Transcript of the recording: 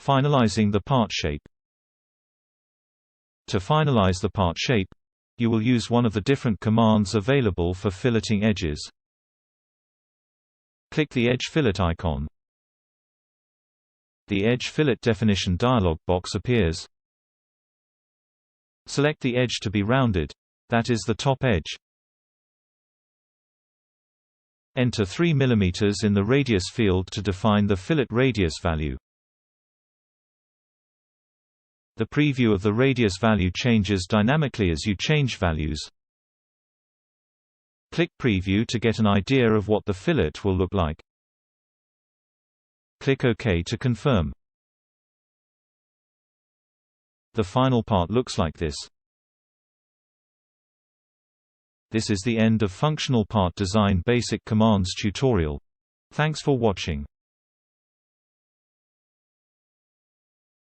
Finalizing the part shape. To finalize the part shape, you will use one of the different commands available for filleting edges. Click the Edge Fillet icon. The Edge Fillet Definition dialog box appears. Select the edge to be rounded, that is the top edge. Enter 3 mm in the radius field to define the fillet radius value. The preview of the radius value changes dynamically as you change values. Click Preview to get an idea of what the fillet will look like. Click OK to confirm. The final part looks like this. This is the end of Functional Part Design Basic Commands tutorial. Thanks for watching.